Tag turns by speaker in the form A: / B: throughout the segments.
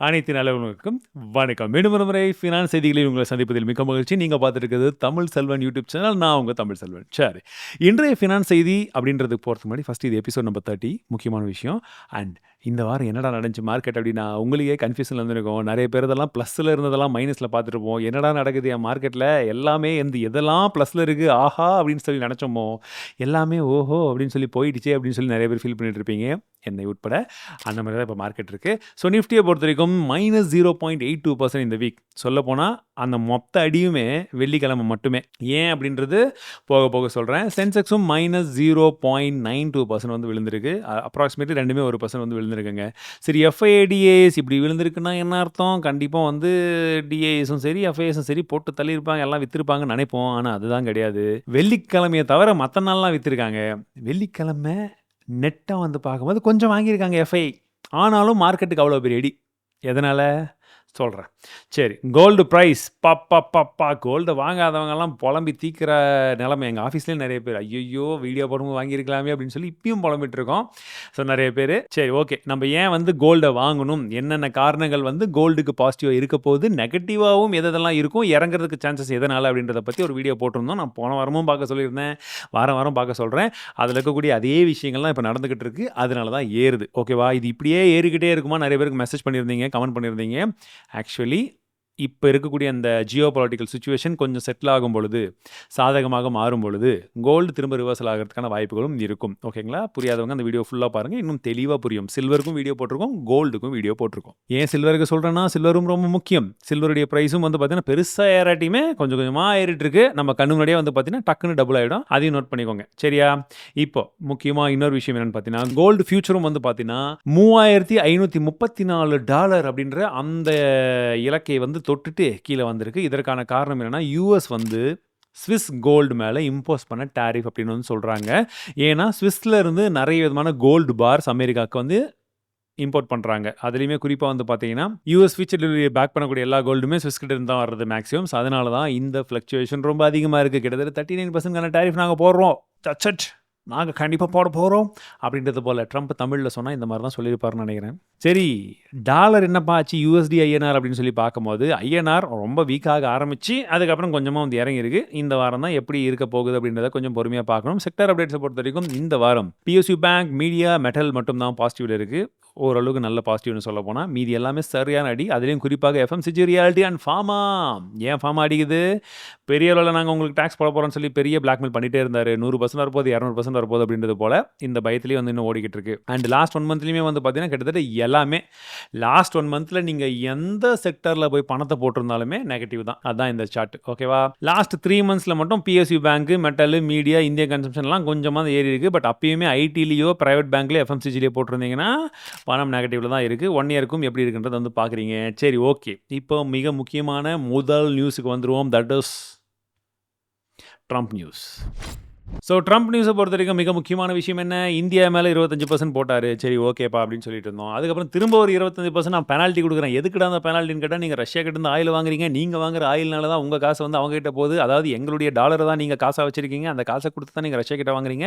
A: அனைத்து நல்லவர்களுக்கும் வணக்கம். மீண்டும் ஒரு முறை ஃபினான்ஸ் செய்திகளில் உங்களை சந்திப்பதில் மிக்க மகிழ்ச்சி. நீங்க பார்த்துட்டு இருக்கிறது தமிழ் செல்வன் யூடியூப் சேனல். நான் உங்க தமிழ் செல்வன். சரி. இன்றைய ஃபினான்ஸ் செய்தி அப்படின்றதுக்கு போறதுக்கு முன்னாடி ஃபர்ஸ்ட் இது எபிசோட் நம்பர் 30 முக்கியமான விஷயம். அண்ட் இந்த வாரம் என்னடா நடந்துச்சு மார்க்கெட் அப்படின்னா உங்களுக்கே கன்ஃபியூஷன்ல இருந்திருக்கும். நிறைய பேர் இதெல்லாம் ப்ளஸ்ல இருந்ததெல்லாம் மைனஸ்ல பார்த்துருப்போம். என்னடா நடக்குது என் மார்க்கெட்ல எல்லாமே எதெல்லாம் ப்ளஸ்ல இருக்கு ஆஹா அப்படின்னு சொல்லி நினைச்சோமோ எல்லாமே ஓஹோ அப்படின்னு சொல்லி போயிடுச்சே அப்படின்னு சொல்லி நிறைய பேர் ஃபீல் பண்ணிட்டு இருப்பீங்க. என்னை உட்பட அந்த மாதிரி தான் இப்போ மார்க்கெட் இருக்குது. ஸோ நிஃப்டியை பொறுத்த வரைக்கும் -0.82% இந்த வீக். சொல்லப்போனால் அந்த மொத்த அடியுமே வெள்ளிக்கிழமை மட்டுமே. ஏன் அப்படின்றது போக போக சொல்கிறேன். சென்செக்ஸும் -0.92% வந்து விழுந்திருக்கு. அப்ராக்சிமேட்லி ரெண்டுமே 1% வந்து விழுந்திருக்குங்க. சரி, எஃப்ஐடிஏஎஸ் இப்படி விழுந்திருக்குன்னா என்ன அர்த்தம்? கண்டிப்பாக வந்து டிஏஎஸும் சரி எஃப்ஐஎஸும் சரி போட்டு தள்ளியிருப்பாங்க, எல்லாம் விற்றுருப்பாங்கன்னு நினைப்போம். ஆனால் அதுதான் கிடையாது. வெள்ளிக்கிழமையை தவிர மற்ற நாள்லாம் விற்றுருக்காங்க. வெள்ளிக்கிழமை நெட்டாக வந்து பார்க்கும்போது கொஞ்சம் வாங்கியிருக்காங்க எஃப்ஐ. ஆனாலும் மார்க்கெட்டுக்கு அவ்வளோ பெரிய அடி. எதனால் சொல்கிறேன். சரி, கோல்டு ப்ரைஸ் பப்பா கோல்டை வாங்காதவங்கெல்லாம் புலம்பி தீக்கிற நிலைமை. எங்கள் ஆஃபீஸ்லேயும் நிறைய பேர் ஐயோ வீடியோ போடும்போது வாங்கியிருக்கலாமே அப்படின்னு சொல்லி இப்பயும் புலம்பிட்டு இருக்கோம். ஸோ நிறைய பேர் சரி ஓகே, நம்ம ஏன் வந்து கோல்டை வாங்கணும், என்னென்ன காரணங்கள் வந்து கோல்டுக்கு பாசிட்டிவாக இருக்க போகுது, நெகட்டிவாகவும் எதெல்லாம் இருக்கும், இறங்குறதுக்கு சான்சஸ் எதனால் அப்படின்றத பற்றி ஒரு வீடியோ போட்டிருந்தோம். நான் போன வாரமும் பார்க்க சொல்லியிருந்தேன், வாரம் பார்க்க சொல்கிறேன். அதில் இருக்கக்கூடிய அதே விஷயங்கள்லாம் இப்போ நடந்துக்கிட்டு இருக்குது. அதனால தான் ஏறுது. ஓகேவா? இது இப்படியே ஏறிக்கிட்டே இருக்குமா? நிறைய பேருக்கு மெசேஜ் பண்ணியிருந்தீங்க, கமெண்ட் பண்ணியிருந்தீங்க. ஆக்சுவலி இப்போ இருக்கக்கூடிய அந்த ஜியோ பொலிட்டிக்கல் சுச்சுவேஷன் கொஞ்சம் செட்டில் ஆகும் பொழுது, சாதகமாக மாறும் பொழுது கோல்டு திரும்ப ரிவர்சல் ஆகிறதுக்கான வாய்ப்புகளும் இருக்கும். ஓகேங்களா? புரியாதவங்க அந்த வீடியோ ஃபுல்லாக பாருங்கள், இன்னும் தெளிவாக புரியும். சில்வருக்கும் வீடியோ போட்டிருக்கோம், கோல்டுக்கும் வீடியோ போட்டிருக்கோம். ஏன் சில்வருக்கு சொல்கிறேன்னா, சில்வரும் ரொம்ப முக்கியம். சில்வருடைய ப்ரைஸும் வந்து பார்த்தீங்கன்னா பெருசாக ஏறாட்டியுமே கொஞ்சம் கொஞ்சமாக ஏறிட்டு இருக்கு. நம்ம கண்ணு முன்னாடியே வந்து பார்த்தீங்கன்னா டக்குன்னு டபுள் ஆகிடும். அதையும் நோட் பண்ணிக்கோங்க. சரியா? இப்போ முக்கியமாக இன்னொரு விஷயம் என்னென்னு பார்த்தீங்கன்னா, கோல்டு ஃபியூச்சரும் வந்து பார்த்தீங்கன்னா $3534 அப்படின்ற அந்த இலக்கை வந்து தொட்டுட்டு கீழே வந்திருக்கு. இதற்கான காரணம் என்னன்னா, யூஎஸ் வந்து ஸ்விஸ் கோல்டு மேலே இம்போஸ் பண்ண டேரிஃப் அப்படின்னு வந்து சொல்கிறாங்க. ஏன்னா ஸ்விஸ்ல இருந்து நிறைய விதமான கோல்டு பார்ஸ் அமெரிக்காவுக்கு வந்து இம்போர்ட் பண்ணுறாங்க. அதுலேயுமே குறிப்பாக வந்து பார்த்தீங்கன்னா யூஎஸ் ஃபியூச்சர் டெலிவரியை பேக் பண்ணக்கூடிய எல்லா கோல்டுமே ஸ்விஸ் கிட்ட இருந்து தான் வர்றது மேக்ஸிமம். அதனால தான் இந்த ஃப்ளக்சுவேஷன் ரொம்ப அதிகமாக இருக்குது. கிட்டத்தட்ட 39% டேரிஃப் நாங்கள் போடுறோம், நாங்கள் கண்டிப்பாக போட போகிறோம் அப்படின்றது போல் ட்ரம்ப் தமிழில் சொன்னால் இந்த மாதிரி தான் சொல்லியிருப்பாருன்னு நினைக்கிறேன். சரி, டாலர் என்னப்பா ஆச்சு, யூஎஸ்டி ஐஎன்ஆர் அப்படின்னு சொல்லி பார்க்கும்போது ஐஎன்ஆர் ரொம்ப வீக்காக ஆரம்பித்து அதுக்கப்புறம் கொஞ்சமாக வந்து இறங்கியிருக்கு. இந்த வாரம் தான் எப்படி இருக்க போகுது அப்படின்றத கொஞ்சம் பொறுமையாக பார்க்கணும். செக்டர் அப்டேட்ஸை பொறுத்த வரைக்கும் இந்த வாரம் பிஎஸ்யூ பேங்க், மீடியா, மெட்டல் மட்டும் தான் பாசிட்டிவில் இருக்குது. ஓரளவுக்கு நல்ல பாசிட்டிவ்னு சொல்ல போனால் மீதி எல்லாமே சரியான அடி. அதுலேயும் குறிப்பாக எஃப்எம்சிஜி, ரியாலிட்டி அண்ட் ஃபார்மா. ஏன் ஃபார்மா அடிக்குது? பெரிய அளவில் நாங்கள் உங்களுக்கு டேக்ஸ் போட போகிறோம்னு சொல்லி பெரிய பிளாக்மெயில் பண்ணிகிட்டே இருந்தார். 100% வரப்போது, 200% வரப்போகுது அப்படின்றது போல் இந்த பயத்திலேயே வந்து இன்னும் ஓடிக்கிட்டு இருக்கு. அண்ட் லாஸ்ட் 1 மந்த்லேயுமே வந்து பார்த்தீங்கன்னா கிட்டத்தட்ட எல்லாமே லாஸ்ட் 1 மந்தில் நீங்கள் எந்த செக்டரில் போய் பணத்தை போட்டிருந்தாலுமே நெகட்டிவ் தான். அதுதான் இந்த சார்ட். ஓகேவா? லாஸ்ட் 3 மந்த்ஸில் மட்டும் பிஎஸ்யூ பேங்க், மெட்டல், மீடியா, இந்திய கன்சம்ஷன்லாம் கொஞ்சமாக ஏறி இருக்குது. பட் அப்பயுமே ஐடிலேயோ பிரைவேட் பேங்க்லேயோ எஃப்எம்சிஜிலேயோ போட்டிருந்தீங்கன்னா பணம் நெகட்டிவ்ல தான் இருக்குது. 1 இயருக்கும் எப்படி இருக்குன்றது வந்து பார்க்குறீங்க. சரி ஓகே, இப்போ மிக முக்கியமான முதல் நியூஸுக்கு வந்துடுவோம். That is Trump news. So Trump நியூஸை பொறுத்த வரைக்கும் மிக முக்கியமான விஷயம் என்ன? இந்தியா மேலே 25% போட்டார். சரி ஓகேப்பா அப்படின்னு சொல்லிட்டு இருந்தோம். அதுக்கப்புறம் திரும்ப ஒரு 25% நான் பெனால்ட்டி கொடுக்குறேன். எதுக்குடா அந்த பெனால்ட்டின்னு கேட்டால், நீங்கள் ரஷ்யா கிட்டேருந்து ஆயில் வாங்குறீங்க, நீங்கள் வாங்குற ஆயில்னால தான் உங்கள் காசை வந்து அவங்க கிட்ட போகுது. அதாவது எங்களுடைய டாலரை தான் நீங்கள் காசாக வச்சிருக்கீங்க, அந்த காசை கொடுத்து தான் நீங்கள் ரஷ்யா கிட்ட வாங்குறீங்க.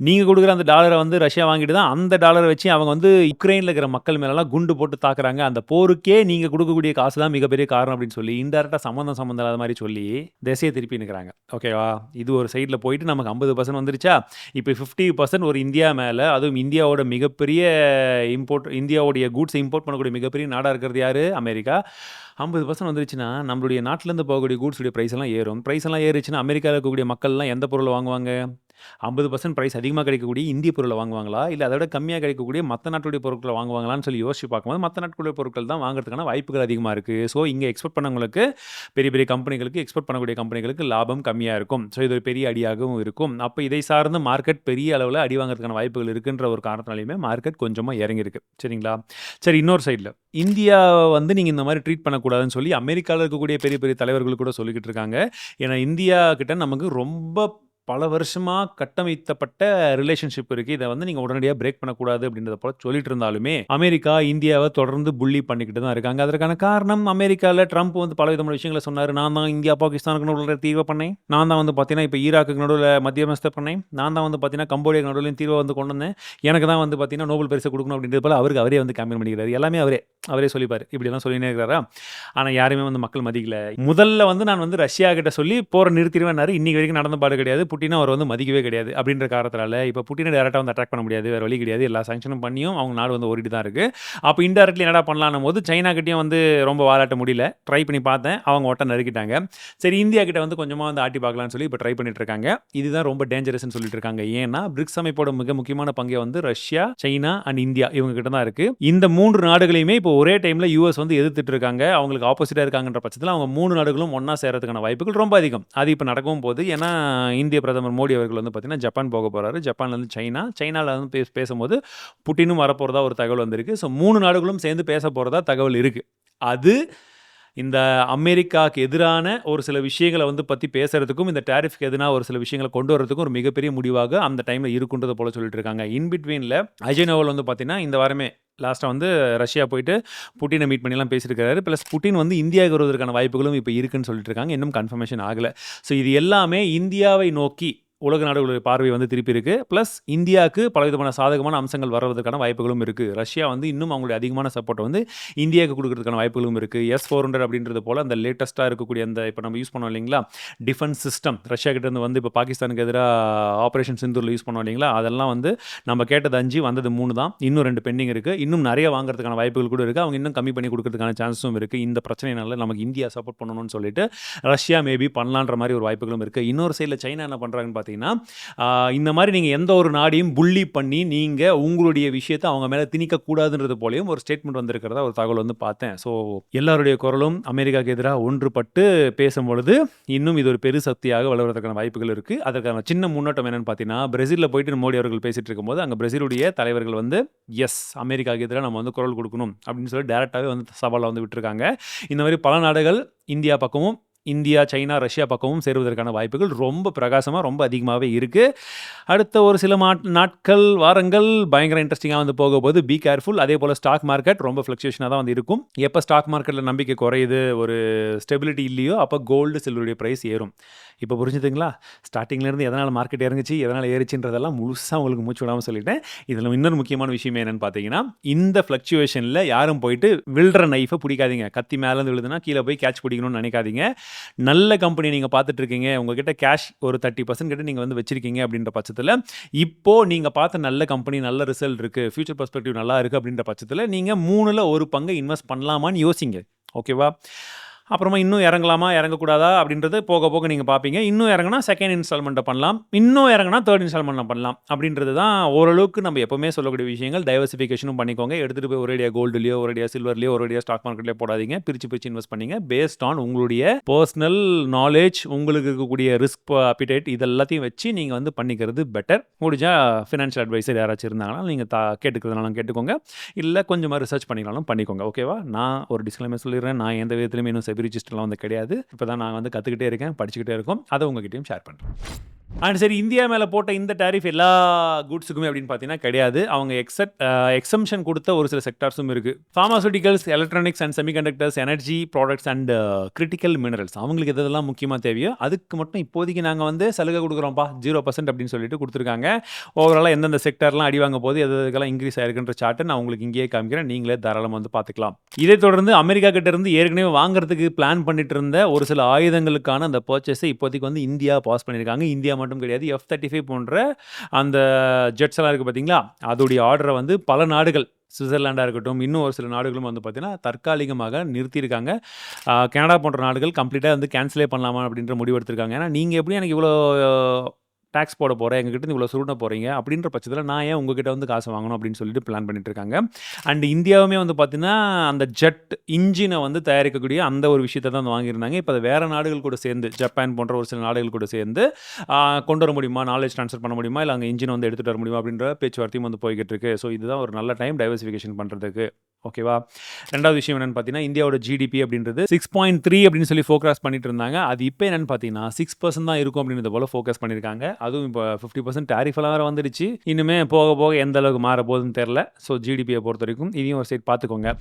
A: நீங்கள் கொடுக்குற அந்த டாலரை வந்து ரஷ்யா வாங்கிட்டு தான் அந்த டாலரை வச்சு அவங்க வந்து யுக்ரைனில் இருக்கிற மக்கள் மேலெல்லாம் குண்டு போட்டு தாக்குறாங்க. அந்த போருக்கே நீங்கள் கொடுக்கக்கூடிய காசு தான் மிகப்பெரிய காரணம் அப்படின்னு சொல்லி இன்டெரக்டாக சம்மந்தம் இல்லாத மாதிரி சொல்லி திசையை திருப்பி நிற்கிறாங்க. ஓகேவா? இது ஒரு சைடில் போயிட்டு நமக்கு 50% வந்துருச்சா? இப்போ 50% ஒரு இந்தியா மேலே, அதுவும் இந்தியாவோட மிகப்பெரிய இந்தியாவுடைய கூட்ஸை இம்போர்ட் பண்ணக்கூடிய மிகப்பெரிய நாடாக இருக்கிறது யார்? அமெரிக்கா. 50% வந்துருச்சுன்னா நம்மளுடைய நாட்டிலேருந்து போகக்கூடிய கூட்ஸுடைய ப்ரைஸ் எல்லாம் ஏறும். ப்ரைஸ் எல்லாம் ஏறிச்சுன்னா அமெரிக்காவில் இருக்கக்கூடிய மக்கள்லாம் எந்த பொருளை வாங்குவாங்க? 50% ப்ரைஸ் அதிகமாக கிடைக்கக்கூடிய இந்திய பொருளை வாங்குவாங்களா, இல்லை அதை விட கம்மியாக கிடைக்கக்கூடிய மற்ற நாட்டுடைய பொருட்களை வாங்குவாங்களான்னு சொல்லி யோசிச்சு பார்க்கும்போது மற்ற நாட்டுடைய பொருட்கள் தான் வாங்குறதுக்கான வாய்ப்புகள் அதிகமாக இருக்குது. ஸோ இங்கே எக்ஸ்போர்ட் பண்ணவங்களுக்கு, பெரிய பெரிய கம்பெனிகளுக்கு, எக்ஸ்போர்ட் பண்ணக்கூடிய கம்பெனிகளுக்கு லாபம் கம்மியாக இருக்கும். ஸோ இது ஒரு பெரிய அடியாகவும் இருக்கும். அப்போ இதை சார்ந்து மார்க்கெட் பெரிய அளவில் அடி வாங்குறதுக்கான வாய்ப்புகள் இருக்குன்ற ஒரு காரணத்தினாலையுமே மார்க்கெட் கொஞ்சமாக இறங்கியிருக்கு. சரிங்களா? சரி, இன்னொரு சைடில் இந்தியா வந்து நீங்கள் இந்த மாதிரி ட்ரீட் பண்ணக்கூடாதுன்னு சொல்லி அமெரிக்காவில் இருக்கக்கூடிய பெரிய பெரிய தலைவர்கள் கூட சொல்லிக்கிட்டு இருக்காங்க. ஏன்னா இந்தியா கிட்ட நமக்கு ரொம்ப பல வருஷமா கட்டமைக்கப்பட்ட ரிலேஷன்ஷிப் இருக்கு. இத வந்து நீங்க உடனடியா பிரேக் பண்ணக்கூடாது அப்படின்றத போல சொல்லிட்டு இருந்தாலுமே, அமெரிக்கா இந்தியாவ தொடர்ந்து புல்லி பண்ணிக்கிட்டு தான் இருக்காங்க. அதற்கான காரணம் அமெரிக்கால ட்ரம்ப் வந்து பலவிதமான விஷயங்கள சொன்னாரு. நான் தான் இந்தியா, பாகிஸ்தானுக்கு நடுவுல தீர்வ பண்ணேன். நான் தான் வந்து பார்த்தீங்கன்னா, இப்ப ஈராக்குக்கு நடுவுல மத்தியமஸ்த பண்ணேன். நான் தான் வந்து பார்த்தீங்கன்னா, கம்போடியாக்கு நடுவுலயும் தீர்வ வந்து கொண்டு வந்தேன். எனக்கு தான் வந்து பார்த்தீங்கன்னா, நோபல் பரிசு குடுக்கணும் அப்படின்றது போல அவரே வந்து கேம்பெயின் பண்ணிக்கிறாரு. எல்லாமே அவரே சொல்லிப்பாரு. இப்படியெல்லாம் சொல்லினே இருக்கிறாரா? ஆனா யாரையுமே வந்து மக்கள் மதிக்கல. முதல்ல வந்து நான் வந்து ரஷ்யா கிட்ட சொல்லி போர நிறுத்திடுவேன்னாரு. இன்னைக்கு வரைக்கும் நடந்த பாடு கிடையாது. புட்டின அவர் வந்து மதிக்கவே கிடையாது. அப்படின்ற காரணத்தினால இப்ப புட்டின டைரக்ட்டா வந்து அட்டாக் பண்ண முடியாது. வேற வழி கிடையாது. எல்லா சாங்ஷனும் பண்ணியும் அவங்க நாடு வந்து ஓடிட்டு தான் இருக்கு. அப்ப இன்டைரக்ட்லி என்னடா பண்ணலான்னும் போது சைனா கிட்டயும் வந்து ரொம்ப வாலாட்ட முடியல. ட்ரை பண்ணி பார்த்தேன். அவங்க ஒட்ட நறுக்கிட்டாங்க. சரி இந்தியா கிட்ட வந்து கொஞ்சமா வந்து ஆட்டி பார்க்கலாம்னு சொல்லி இப்ப ட்ரை பண்ணிட்டு இருக்காங்க. இதுதான் ரொம்ப டேஞ்சரஸ்ன்னு சொல்லிட்டு இருக்காங்க. ஏன்னா பிரிக்ஸ் அமைப்போட மிக முக்கியமான பங்கே வந்து ரஷ்யா, சைனா அண்ட் இந்தியா இவங்க கிட்ட தான் இருக்கு. இந்த 3 நாடுகளையுமே இப்போ ஒரே டைம்ல யுஎஸ் வந்து எதிர்த்துட்டு இருக்காங்க. அவங்களுக்கு ஆப்போசிட்டா இருக்காங்கன்ற பட்சத்தில் அவங்க 3 நாடுகளும் ஒண்ணா சேர்றதுக்கான வாய்ப்புகள் ரொம்ப அதிகம். அது இப்போ நடக்கவும் போகுது. ஏன்னா இந்திய பிரதமர் மோடி அவர்கள் வந்து பார்த்தீங்கன்னா ஜப்பான் போக போறாரு. ஜப்பான்ல இருந்து சைனால வந்து பேசும்போது புட்டினும் வரப்போறதா ஒரு தகவல் வந்திருக்கு. ஸோ 3 நாடுகளும் சேர்ந்து பேச போறதா தகவல் இருக்கு. அது இந்த அமெரிக்காக்கு எதிரான ஒரு சில விஷயங்கள வந்து பத்தி பேசுறதுக்கும், இந்த டாரிஃப்க்கு எதிரான ஒரு சில விஷயங்கள கொண்டு வரதுக்கும் ஒரு மிகப்பெரிய முடிவாக அந்த டைம்ல இருக்குன்றத போல சொல்லிட்டு இருக்காங்க. இன் பிட்வீன்ல அஜய் டோவல் வந்து பார்த்தீங்கன்னா, இந்த வாரமே லாஸ்ட்டா வந்து ரஷ்யா போயிட்டு புட்டின மீட் பண்ணிலாம் பேசியிருக்காரு. பிளஸ் புட்டின் வந்து இந்தியாவுக்கு வருவதற்கான வாய்ப்புகளும் இப்ப இருக்குன்னு சொல்லிட்டு இருக்காங்க. இன்னும் கன்ஃபர்மேஷன் ஆகல. ஸோ இது எல்லாமே இந்தியாவை நோக்கி உலக நாடுகளுடைய பார்வை வந்து திருப்பி இருக்கு. பிளஸ் இந்தியாவுக்கு பலவிதமான சாதகமான அம்சங்கள் வருவதற்கான வாய்ப்புகளும் இருக்கு. ரஷ்யா வந்து இன்னும் அவங்களுடைய அதிகமான சப்போர்ட் வந்து இந்தியாவுக்கு கொடுக்கறதுக்கான வாய்ப்புகளும் இருக்கு. S-400 அப்படின்றது போல அந்த லேட்டஸ்ட்டாக இருக்கக்கூடிய அந்த இப்போ நம்ம யூஸ் பண்ணோம் இல்லைங்களா, டிஃபென்ஸ் சிஸ்டம் ரஷ்யா கிட்ட இருந்து வந்து இப்போ பாகிஸ்தானுக்கு எதிராக ஆப்ரேஷன் சிந்தூரில் யூஸ் பண்ணோம் இல்லைங்களா, அதெல்லாம் வந்து நம்ம கேட்டது 5 வந்தது 3 தான். இன்னும் 2 பெண்டிங் இருக்கு. இன்னும் நிறைய வாங்குறதுக்கான வாய்ப்புகள் கூட இருக்கு. அவங்க இன்னும் கம்மி பண்ணி கொடுக்கறதுக்கான சான்ஸும் இருக்கு. இந்த பிரச்சனைனால நமக்கு இந்தியா சப்போர்ட் பண்ணணும்னு சொல்லிட்டு ரஷ்யா மேபி பண்ணலான்ற மாதிரி ஒரு வாய்ப்புகளும் இருக்கு. இன்னொரு சைடில் சைனா என்ன பண்றாங்கன்னு பார்த்தீங்கன்னா, இந்த மாதிரி நீங்கள் எந்த ஒரு நாடையும் புள்ளி பண்ணி நீங்கள் உங்களுடைய விஷயத்தை அவங்க மேலே திணிக்கக்கூடாதுன்றது போலையும் ஒரு ஸ்டேட்மெண்ட் வந்திருக்கிறதா ஒரு தகவல் வந்து பார்த்தேன். ஸோ எல்லாருடைய குரலும் அமெரிக்காவுக்கு எதிராக ஒன்றுபட்டு பேசும்பொழுது இன்னும் இது ஒரு பெரு சக்தியாக வளர்வதற்கான வாய்ப்புகள் இருக்குது. அதற்கான சின்ன முன்னோட்டம் என்னென்னு பார்த்தீங்கன்னா, பிரேசிலில் போயிட்டு மோடி அவர்கள் பேசிட்டு இருக்கும்போது அங்கே பிரேசிலுடைய தலைவர்கள் வந்து அமெரிக்காவுக்கு எதிராக நம்ம வந்து குரல் கொடுக்கணும் அப்படின்னு சொல்லி டேரெக்டாகவே வந்து சவாலை வந்து விட்டுருக்காங்க. இந்த மாதிரி பல நாடுகள் இந்தியா பக்கமும் இந்தியா, சைனா, ரஷ்யா பக்கமும் சேருவதற்கான வாய்ப்புகள் ரொம்ப பிரகாசமாக ரொம்ப அதிகமாகவே இருக்குது. அடுத்த ஒரு சில நாட்கள் வாரங்கள் பயங்கர இன்ட்ரெஸ்டிங்காக வந்து போகும்போது பி கேர்ஃபுல். அதே போல் ஸ்டாக் மார்க்கெட் ரொம்ப ஃப்ளக்சுவேஷனாக தான் வந்து இருக்கும். எப்போ ஸ்டாக் மார்க்கெட்டில் நம்பிக்கை குறையுது, ஒரு ஸ்டெபிலிட்டி இல்லையோ அப்போ கோல்டு சில்வருடைய ப்ரைஸ் ஏறும். இப்போ புரிஞ்சுதுங்களா? ஸ்டார்டிங்லேருந்து எதனால் மார்க்கெட் இறங்குச்சு, எதனால் ஏறிச்சுன்றதெல்லாம் முழுசாக உங்களுக்கு மூச்சு விடாமல் சொல்லிட்டேன். இதில் இன்னொரு முக்கியமான விஷயம் என்னென்னு பார்த்தீங்கன்னா, இந்த ஃப்ளக்சுவேஷனில் யாரும் போயிட்டு வில்ற நைஃபை பிடிக்காதீங்க. கத்தி மேலேருந்து விழுதுன்னா கீழே போய் கேட்ச் பிடிக்கணும்னு நினைக்காதீங்க. நல்ல கம்பெனி நீங்கள் பார்த்துட்டு இருக்கீங்க, உங்ககிட்ட கேஷ் ஒரு 30% கிட்ட நீங்கள் வந்து வச்சிருக்கீங்க அப்படின்ற பட்சத்தில், இப்போ நீங்கள் பார்த்த நல்ல கம்பெனி நல்ல ரிசல்ட் இருக்குது, ஃபியூச்சர் பெர்ஸ்பெக்டிவ் நல்லா இருக்குது அப்படின்ற பட்சத்தில் நீங்கள் 3ல் 1 பங்கை இன்வெஸ்ட் பண்ணலாமான்னு யோசிங்க. ஓகேவா? அப்புறமா இன்னும் இறங்கலாமா இறங்கக்கூடாதா அப்படின்றது போக போக நீங்கள் பார்ப்பீங்க. இன்னும் இறங்கினா செகண்ட் இன்ஸ்டால்மெண்ட்டை பண்ணலாம், இன்னும் இறங்கினா தேர்ட் இன்ஸ்டால்மெண்ட்டை பண்ணலாம் அப்படின்றது தான் ஓரளவுக்கு நம்ம எப்போவுமே சொல்லக்கூடிய விஷயங்கள். டைவர்சிஃபிகேஷனும் பண்ணிக்கோங்க. எடுத்துகிட்டு போய் ஒரேடியாக கோல்டுலையோ ஒரேடியாக சில்வர்லையோ ஒரேடியாக ஸ்டாக் மார்க்கெட்லேயோ போடாதீங்க. பிரித்து இன்வெஸ்ட் பண்ணிங்க. பேஸ்ட் ஆன் உங்களுடைய பர்சனல் நாலேஜ், உங்களுக்கு இருக்கக்கூடிய ரிஸ்க் அப்பிடைட் இதெல்லாத்தையும் வச்சு நீங்கள் வந்து பண்ணிக்கிறது பெட்டர். முடிஞ்சால் ஃபினான்ஷியல் அட்வைசர் யாராச்சும் இருந்தாங்கன்னா நீங்கள் கேட்டுக்கிறதுனாலும் கேட்டுக்கோங்க, இல்லை கொஞ்சமாக ரிசர்ச் பண்ணிக்கலாலும் பண்ணிக்கோங்க. ஓகேவா? நான் ஒரு டிஸ்க்ளைமர் சொல்லிடுறேன், நான் எந்த விதத்துலையும் இன்னும் ரிஜிஸ்டர்லாம் வந்து கிடையாது. இப்போ தான் நான் வந்து கற்றுக்கிட்டே இருக்கேன், படிச்சுக்கிட்டே இருக்கோம். அதை உங்ககிட்டயும் ஷேர் பண்ணுறேன். அண்ட் சரி, இந்தியா மேலே போட்ட இந்த டாரிஃப் எல்லா குட்ஸுக்குமே அப்படின்னு பார்த்தீங்கன்னா கிடையாது. அவங்க எக்ஸம்ஷன் கொடுத்த ஒரு சில செக்டார்ஸும் இருக்குது. Pharmaceuticals, electronics and semiconductors, energy products and critical minerals, அவங்களுக்கு எதெல்லாம் முக்கியமாக தேவையோ அதுக்கு மட்டும் இப்போதைக்கு நாங்கள் வந்து சலுகை கொடுக்குறோம்ப்பா 0% அப்படின்னு சொல்லிட்டு கொடுத்துருக்காங்க. ஓவராலாக எந்தெந்த செக்டார்லாம் அடி வாங்க போது எதுக்கெல்லாம் இன்க்ரீஸ் ஆயிருக்குன்ற சார்ட்டை நான் உங்களுக்கு இங்கேயே காமிக்கிறேன். நீங்களே தாராளமாக வந்து பார்த்துக்கலாம். இதை தொடர்ந்து அமெரிக்கா கிட்ட இருந்து ஏற்கனவே வாங்குறதுக்கு பிளான் பண்ணிட்டு இருந்த ஒரு சில ஆயுதங்களுக்கான அந்த பர்ச்சேஸை இப்போதைக்கு வந்து இந்தியா பாஸ் பண்ணியிருக்காங்க. இந்தியா மட்டும் கிடையாது, F-35 போன்ற அந்த ஜெட்ஸ் எல்லாம் இருக்குது பார்த்தீங்களா, அதோடைய ஆர்டரை வந்து பல நாடுகள், சுவிட்சர்லாண்டாக இருக்கட்டும், இன்னும் ஒரு சில நாடுகளும் வந்து பார்த்தீங்கன்னா தற்காலிகமாக நிறுத்தியிருக்காங்க. கனடா போன்ற நாடுகள் கம்ப்ளீட்டாக வந்து கேன்சலே பண்ணலாமா அப்படின்ற முடிவு எடுத்திருக்காங்க. ஏன்னா நீங்கள் எப்படி எனக்கு இவ்வளோ டாக்ஸ் போட போகிறேன், எங்ககிட்ட இவ்வளோ சுருட்ட போகிறீங்க அப்படின்ற பட்சத்தில் நான் ஏன் உங்ககிட்ட வந்து காசு வாங்கணும் அப்படின்னு சொல்லிட்டு பிளான் பண்ணிட்டு இருக்காங்க. அண்ட் இந்தியாவுமே வந்து பார்த்தீங்கன்னா அந்த ஜெட் இன்ஜினை வந்து தயாரிக்கக்கூடிய அந்த ஒரு விஷயத்தை தான் வாங்கியிருந்தாங்க. இப்போ அதை வேறு நாடுகள் கூட சேர்ந்து ஜப்பான் போன்ற ஒரு சில நாடுகள் கூட சேர்ந்து கொண்டு வர முடியுமா, நாலேஜ் ட்ரான்ஸ்ஃபர் பண்ண முடியுமா, இல்லை அங்கே இன்ஜினை வந்து எடுத்துகிட்டு வர முடியுமா அப்படின்ற பேச்சுவார்த்தையும் வந்து போய்கிட்டு இருக்கு. ஸோ இதுதான் ஒரு நல்ல டைம் டைவர்சிஃபிகேஷன் பண்ணுறதுக்கு. ஓகேவா? ரெண்டாவது விஷயம் என்னென்னு பார்த்தீங்கன்னா, இந்தியாவோட ஜிடிபி அப்படின்றது 6.3 அப்படின்னு சொல்லி ஃபோக்கஸ் பண்ணிட்டு இருந்தாங்க. அது இப்போ என்னென்னு பார்த்தீங்கன்னா 6% தான் இருக்கும் அப்படின்றது போல் ஃபோக்கஸ் பண்ணியிருக்காங்க. அதுவும் இப்போ 50% டேரிஃபெல்லாம் வேறு வந்துடுச்சு. இன்னுமே போக போக எந்த அளவுக்கு மாற போகுதுன்னு தெரில. ஸோ ஜிடிபியை பொறுத்த வரைக்கும் இதையும் ஒரு சைட் பார்த்துக்கோங்க.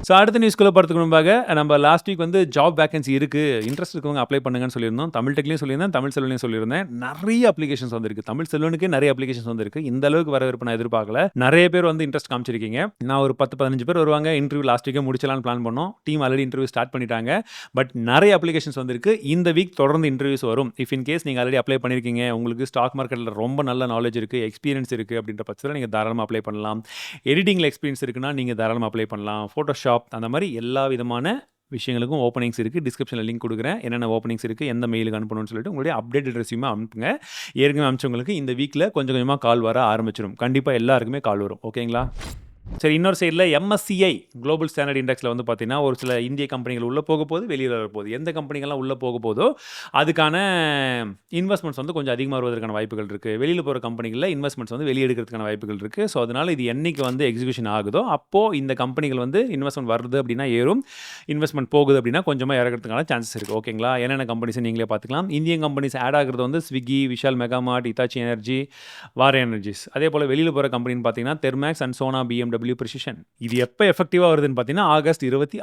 A: ஸோ அடுத்த நியூஸ்க்குள்ளே போகிறதுக்கு முன்பாக நம்ம லாஸ்ட் வீக் வந்து ஜாப் வேகன்சி இருக்குது, இன்ட்ரெஸ்ட் இருக்கவங்க அப்ளை பண்ணுங்கன்னு சொல்லியிருந்தோம். தமிழ் டெக்லையும் சொல்லியிருந்தேன், தமிழ் செல்வனையும் சொல்லியிருந்தேன். நிறைய அப்ளிகேஷன்ஸ் வந்திருக்கு. தமிழ் செல்வனுக்கே நிறைய அப்ளிகேஷன்ஸ் வந்திருக்கு. இந்த அளவுக்கு வரவேற்பு நான் எதிர்பார்க்கல. நிறைய பேர் வந்து இன்ட்ரெஸ்ட் காமிச்சிருக்கீங்க. நான் ஒரு 10-15 பேர் வருவாங்க, இன்டர்வியூ லாஸ்ட் வீக்கே முடிச்சலான்னு பிளான் பண்ணோம். டீம் ஆல்ரெடி இன்டர்வியூ ஸ்டார்ட் பண்ணிட்டாங்க. பட் நிறைய அப்ளிகேஷன்ஸ் வந்திருக்கு. இந்த வீக் தொடர்ந்து இன்டர்வியூஸ் வரும். இஃப் இன் கேஸ் நீங்கள் ஆல்ரெடி அப்ளை பண்ணியிருக்கீங்க, உங்களுக்கு ஸ்டாக் மார்க்கெட்டில் ரொம்ப நல்ல நாலேஜ் இருக்குது, எக்ஸ்பீரியன்ஸ் இருக்குது அப்படின்ற பட்சத்தில் நீங்கள் தாராளமாக அப்ளை பண்ணலாம். எடிட்டிங்கில் எக்ஸ்பீரியன்ஸ் இருக்குன்னா நீங்கள் தாராளமாக அப்ளை பண்ணலாம். ஃபோட்டோஷாப் அந்த மாதிரி எல்லா விதமான விஷயங்களுக்கும் ஓப்பனிங்ஸ் இருக்குது. டிஸ்கிரிப்ஷனில் லிங்க் கொடுக்குறேன், என்னென்ன ஓப்பனிங்ஸ் இருக்குது, எந்த மெயிலுக்கு அனுப்பணும்னு சொல்லிட்டு உங்களுடைய அப்டேட்டட் ரெஸ்யூமே அனுப்புங்க. ஏற்கனவே அனுப்பிச்சவங்களுக்கு இந்த வீக்கில் கொஞ்சம் கொஞ்சமாக கால் வர ஆரம்பிச்சிடும். கண்டிப்பாக எல்லாருக்குமே கால் வரும். ஓகேங்களா? சரி, இன்னொரு சைடில் MSCI குளோபல் ஸ்டாண்டர்ட் இண்டெக்ஸில் வந்து பார்த்தீங்கன்னா ஒரு சில இந்திய கம்பெனிகள் உள்ளே போக போகுது, வெளியில் வரப்போகுது. எந்த கம்பெனிகள்லாம் உள்ளே போக போதோ அதுக்கான இன்வெஸ்ட்மெண்ட்ஸ் வந்து கொஞ்சம் அதிகமாக வருவதற்கான வாய்ப்புகள் இருக்குது. வெளியில் போகிற கம்பெனிகளில் இன்வெஸ்ட்மெண்ட்ஸ் வந்து வெளியே எடுக்கிறதுக்கான வாய்ப்புகள் இருக்குது. ஸோ அதனால் இது என்றைக்கு வந்து எக்ஸிக்யூஷன் ஆகுதோ அப்போது இந்த கம்பெனிகள் வந்து இன்வெஸ்ட்மெண்ட் வருது அப்படின்னா ஏறும், இன்வெஸ்ட்மெண்ட் போகுது அப்படின்னா கொஞ்சமாக இறக்கிறதுக்கான சான்சஸ் இருக்குது. ஓகேங்களா? என்னென்ன கம்பெனிஸ் நீங்களே பார்த்துக்கலாம். இந்தியன் கம்பெனிஸ் ஆட் ஆகிறது வந்து ஸ்விக்கி, விஷால் மெகாமார்ட், இத்தாச்சி எனர்ஜி, வார் எனர்ஜிஸ். அதே போல் வெளியில் போகிற கம்பெனின்னு பார்த்தீங்கன்னா Thermax and Sona, BMW, Precision. இது எப்போ எஃபெக்டிவாக வருதுன்னு பார்த்தீங்கன்னா ஆகஸ்ட் 26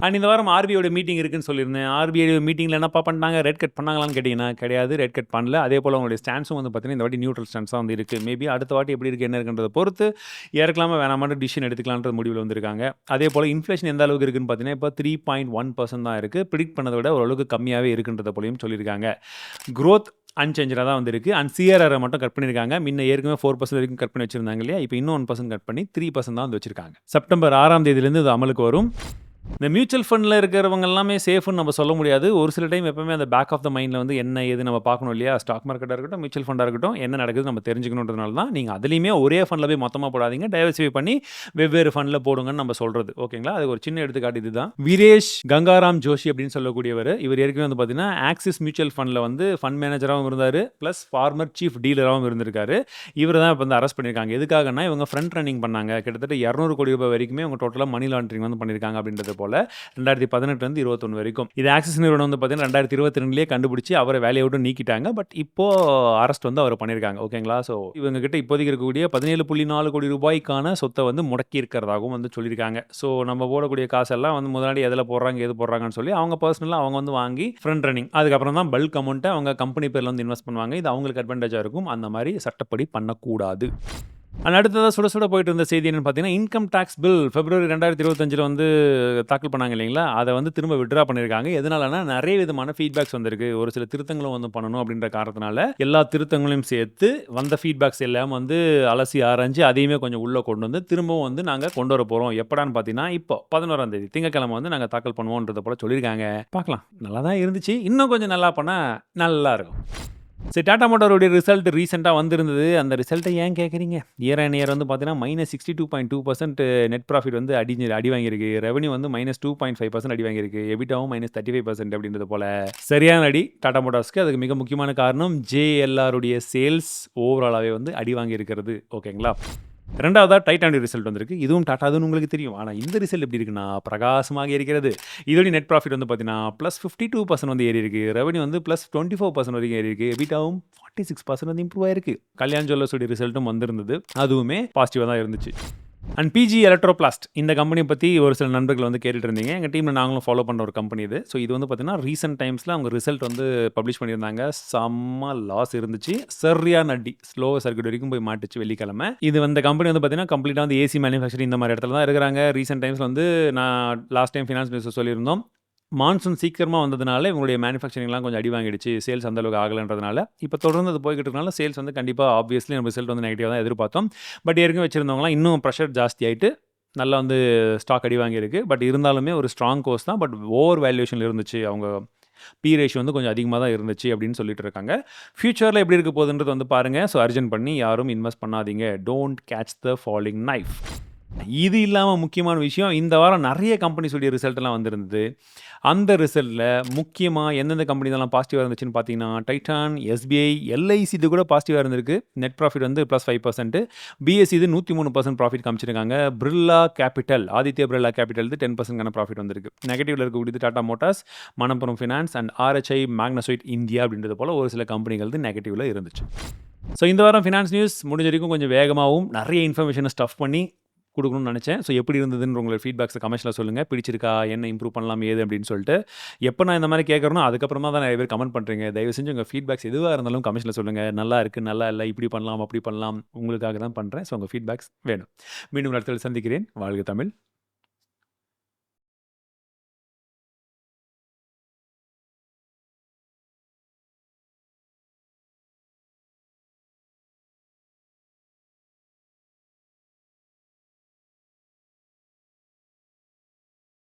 A: அண்ட் இந்த வாரம் ஆர்பிஐயோட மீட்டிங் இருக்குன்னு சொல்லியிருந்தேன். ஆர்பிஐ மீட்டிங்கில் என்னப்பா பண்ணாங்க, ரெட் கட் பண்ணாங்களான்னு கேட்டிங்கன்னா கிடையாது, ரெட் கட் பண்ணல. அதே போல் அவங்களுடைய ஸ்டான்ஸும் வந்து பார்த்தீங்கன்னா இந்த வாட்டி நியூட்ரல் ஸ்டான்ஸ் தான் வந்து இருக்குது. மேபி அடுத்த வாட்டி எப்படி இருக்குது என்ன இருக்குன்றதை பொறுத்து இறக்கலாமா வேணாமான்னு டிசிஷன் எடுத்துக்கலான்ற முடிவில் வந்திருக்காங்க. அதே போல் இன்ஃப்ளேஷன் எந்த அளவுக்கு இருக்குன்னு பார்த்தீங்கன்னா இப்போ 3.1% தான் இருக்குது. ப்ரிடிக்ட் பண்ணதை விட ஓரளவுக்கு கம்மியாகவே இருக்குன்றத போலையும் சொல்லியிருக்காங்க. க்ரோத் அன்சேஞ்சாக தான் வந்துருக்கு. அண்ட் சிஆர்ஆரை மட்டும் கட் பண்ணியிருக்காங்க. முன்ன ஏற்கனவே 4% வரைக்கும் கட் பண்ணி வச்சுருந்தாங்க இல்லையா, இப்போ இன்னும் 1% கட் பண்ணி 3% தான் வந்து வச்சுருக்காங்க. செப்டம்பர் 6 இது அமலுக்கு வரும். இந்த மியூச்சுவல் ஃபண்டில் இருக்கிறவங்க எல்லாமே சேஃப்னு நம்ம சொல்ல முடியாது. ஒரு சில டைம் எப்பவுமே அந்த பேக் ஆஃப் த மைண்டில் வந்து என்ன ஏது நம்ம பார்க்கணும் இல்லையா. ஸ்டாக் மார்க்கெட்டாக இருக்கட்டும், மியூச்சுவல் ஃபண்டாக இருக்கட்டும், என்ன நடக்குது நம்ம தெரிஞ்சுக்கணுன்றதுனால தான் நீங்கள் அதுலேயுமே ஒரே ஃபண்டில் போய் மொத்தமாக போடாதீங்க, டைவர்சிஃபை பண்ணி வெவ்வேறு ஃபண்டில் போடுங்கன்னு நம்ம சொல்கிறது. ஓகேங்களா? அது ஒரு சின்ன எடுத்துக்காட்டு இதுதான். வீரேஷ் கங்காராம் ஜோஷி அப்படின்னு சொல்லக்கூடியவர், இவர் ஏற்கனவே வந்து பார்த்தீங்கன்னா ஆக்சிஸ் மியூச்சுவல் ஃபண்டில் வந்து ஃபண்ட் மேனேஜராகவும் இருந்தார், ப்ளஸ் ஃபார்மர் சீஃப் டீலராகவும் இருந்திருக்காரு. இவர் தான் இப்போ வந்து அரெஸ்ட் பண்ணியிருக்காங்க. எதுக்காகனா இவங்க ஃப்ரண்ட் ரன்னிங் பண்ணாங்க, கிட்டத்தட்ட 200 கோடி ரூபாய் வரைக்குமே இவங்க டோட்டலாக மணி லாண்டரிங் வந்து பண்ணியிருக்காங்க அப்படின்றது போல 2018 21 வரைக்கும். இது ஆக்சிஸ் நிறுவனம் வந்து பார்த்தீங்கன்னா 2022 கண்டுபிடிச்சி அவரை வேலையை விட்டு நீக்கிட்டாங்க. பட் இப்போ அரெஸ்ட் வந்து அவர் பண்ணியிருக்காங்க. ஓகேங்களா? ஸோ இவங்க கிட்ட இப்போதைக்கு இருக்கக்கூடிய 17.4 கோடி ரூபாய்க்கான சொத்தை வந்து முடக்கி இருக்கிறதாகவும் வந்து சொல்லியிருக்காங்க. ஸோ நம்ம போடக்கூடிய காசெல்லாம் வந்து முதலாளி எதில் போடுறாங்க எது போடுறாங்கன்னு சொல்லி அவங்க பர்சனலாக அவங்க வந்து வாங்கி ஃப்ரண்ட் ரன்னிங், அதுக்கப்புறம் தான் பல்க் அமௌண்ட்டை அவங்க கம்பெனி பேரில் வந்து இன்வெஸ்ட் பண்ணுவாங்க. இது அவங்களுக்கு அட்வான்டேஜாக இருக்கும். அந்த மாதிரி சட்டப்படி பண்ணக்கூடாது. அடுத்ததாக சுட சுட போயிட்டு இருந்த செய்தி என்னன்னு பார்த்தீங்கன்னா, இன்கம் டேக்ஸ் பில் February 2025 வந்து தாக்கல் பண்ணாங்க இல்லைங்களா, அதை வந்து திரும்ப விட்ரா பண்ணியிருக்காங்க. எதனாலனா நிறைய விதமான ஃபீட்பேக்ஸ் வந்திருக்கு. ஒரு சில திருத்தங்களும் வந்து பண்ணணும் அப்படின்ற காரணத்தினால எல்லா திருத்தங்களையும் சேர்த்து வந்த ஃபீட்பேக்ஸ் எல்லாம் வந்து அலசி ஆராய்ஞ்சு அதையுமே கொஞ்சம் உள்ளே கொண்டு வந்து திரும்பவும் வந்து நாங்கள் கொண்டு வர போகிறோம். எப்படான்னு பார்த்தீங்கன்னா இப்போ 11 திங்கட்கிழமை வந்து நாங்கள் தாக்கல் பண்ணுவோன்றதை போல சொல்லியிருக்காங்க. பார்க்கலாம். நல்லா தான் இருந்துச்சு. இன்னும் கொஞ்சம் நல்லா பண்ணால் நல்லா இருக்கும். சரி, டாடா மோட்டாரோடைய ரிசல்ட் ரீசெண்டாக வந்திருந்தது. அந்த ரிசல்ட்டை ஏன் கேட்குறீங்க? இயர் அண்ட் இயர் வந்து பார்த்தீங்கன்னா -62.2% நெட் ப்ராஃபிட் வந்து அடி வாங்கியிருக்கு. ரெவன்யூ வந்து -2.5% அடி வாங்கியிருக்கு. எபிட்டாவும் -35% அப்படின்றது போல சரியான அடி டாடா மோட்டார்ஸ்க்கு. அதுக்கு மிக முக்கியமான காரணம் JLRுடைய சேல்ஸ் ஓவராலாகவே வந்து அடி வாங்கியிருக்கிறது. ஓகேங்களா? ரெண்டாவதாக டைட்டானுடைய ரிசல்ட் வந்திருக்கு. இதுவும் டாட்டாதுன்னு உங்களுக்கு தெரியும். ஆனால் இந்த ரிசல்ட் எப்படி இருக்குன்னா பிரகாசமாக இருக்கிறது. இதோடைய நெட் ப்ராஃபிட் வந்து பார்த்தீங்கன்னா +52% வந்து ஏறி இருக்கு. ரெவன்யூ வந்து +24% வரைக்கும் ஏறி இருக்கு. எபிட்டாவும் 46% வந்து இம்ப்ரூவ் ஆயிருக்கு. கல்யாண் ஜுவல்லர்ஸோடைய ரிசல்ட்டும் வந்திருந்தது. அதுவுமே பாசிட்டிவாக தான் இருந்துச்சு. அண்ட் PG எலக்ட்ரோபிளாஸ்ட் இந்த கம்பெனியை பற்றி ஒரு சில நண்பர்கள் வந்து கேட்டுட்டு இருந்தீங்க. எங்கள் டீமில் நாங்களும் ஃபாலோ பண்ணுற ஒரு கம்பெனி இது. ஸோ இது வந்து பார்த்தீங்கன்னா ரீசெண்ட் டைம்ஸில் அவங்க ரிசல்ட் வந்து பப்ளிஷ் பண்ணியிருந்தாங்க. செம்ம லாஸ் இருந்துச்சு. சரியான அடி, ஸ்லோ சர்க்யூட் வரைக்கும் போய் மாட்டுச்சு வெள்ளிக்கிழமை. இது வந்து கம்பெனி வந்து பார்த்தீங்கன்னா கம்ப்ளீட்டாக வந்து AC மேனுஃபேக்சரிங் இந்த மாதிரி இடத்துல தான் இருக்கிறாங்க. ரீசெண்ட் டைம்ஸில் வந்து நான் லாஸ்ட் டைம் ஃபினான்ஸ் மினிஸ்டர் சொல்லியிருந்தோம், மான்சூன் சீக்கிரமாக வந்ததுனால இவங்களுடைய மேனுஃபேக்சரிங்லாம் கொஞ்சம் அடி வாங்கிடுச்சு. சேல்ஸ் அந்தளவுக்கு ஆகலைன்றதுனால இப்போ தொடர்ந்து அது போய்கிட்டு இருக்கனால சேல்ஸ் வந்து கண்டிப்பாக ஆப்வியஸ்லி நம்ம ரிசல்ட் வந்து நெகட்டிவாக தான் எதிர்பார்த்தோம். பட் ஏற்கனவே வச்சுருந்தவங்களாம் இன்னும் ப்ரெஷர் ஜாஸ்தி ஆகிட்டு நல்லா வந்து ஸ்டாக் அடி வாங்கியிருக்கு. பட் இருந்தாலுமே ஒரு ஸ்ட்ராங் கோர்ஸ் தான். பட் ஓவர் வேல்யூஷனில் இருந்துச்சு அவங்க பி ரேஷியோ வந்து கொஞ்சம் அதிகமா தான் இருந்துச்சு அப்படின்னு சொல்லிட்டு இருக்காங்க. ஃபியூச்சர்ல எப்படி இருக்க போகுதுன்றது வந்து பாருங்க. ஸோ அர்ஜென்ட் பண்ணி யாரும் இன்வெஸ்ட் பண்ணாதீங்க. Don't catch the falling knife. இது இல்லாம முக்கியமான விஷயம், இந்த வாரம் நெறைய கம்பெனிஸுடைய ரிசல்ட்லாம் வந்திருந்தது. அந்த ரிசல்ட்ல முக்கியமா எந்தெந்த கம்பெனிலாம் பாசிட்டிவா இருந்துச்சுன்னு பார்த்தீங்கன்னா, டைட்டான், எஸ்பிஐ, எல்ஐசி இது கூட பாசிட்டிவா இருந்திருக்கு. நெட் ப்ராஃபிட் வந்து +5%. பிஎஸ்சி இது 103% ப்ராஃபிட் காமிச்சிருக்காங்க. பிர்லா கேபிட்டல், ஆதித்ய பிர்லா கேபிட்டல் இது 10%க்கான ப்ராஃபிட் வந்திருக்கு. நெகட்டிவ்ல இருக்கக்கூடியது Tata Motors, Manappuram Finance and RHI Magnesita India அப்படின்றது போல ஒரு சில கம்பெனிகள் நெகட்டிவ்ல இருந்துச்சு. ஸோ இந்த வாரம் ஃபினான்ஸ் நியூஸ் முடிஞ்ச வரைக்கும் கொஞ்சம் வேகமாவும், நெறைய இன்ஃபர்மேஷன ஸ்டஃப் பண்ணி குடுக்கணும்னு நெனச்சேன். ஸோ எப்படி இருந்ததுன்னு உங்களோட ஃபீட்பேக்ஸ கமெண்ட்ஸ்ல சொல்லுங்க. பிடிச்சிருக்கா? என்ன இம்ப்ரூவ் பண்ணலாம்? ஏது அப்படின்னு சொல்லிட்டு. எப்ப நான் இந்த மாரி கேட்கறேனோ, அதுக்கப்புறமா தான் நெறைய பேர் கமெண்ட் பண்றீங்க. தயவு செஞ்சு உங்க ஃபீட்பேக்ஸ் எதுவா இருந்தாலும் கமெண்ட்ஸ்ல சொல்லுங்க. நல்லா இருக்கு, நல்லா இல்ல, இப்படி பண்ணலாம், அப்படி பண்ணலாம். உங்களுக்காக தான் பண்றேன். ஸோ உங்க ஃபீட்பேக்ஸ் வேணும். மீண்டும் அடுத்த தடவை சந்திக்கிறேன். வாழ்க தமிழ்!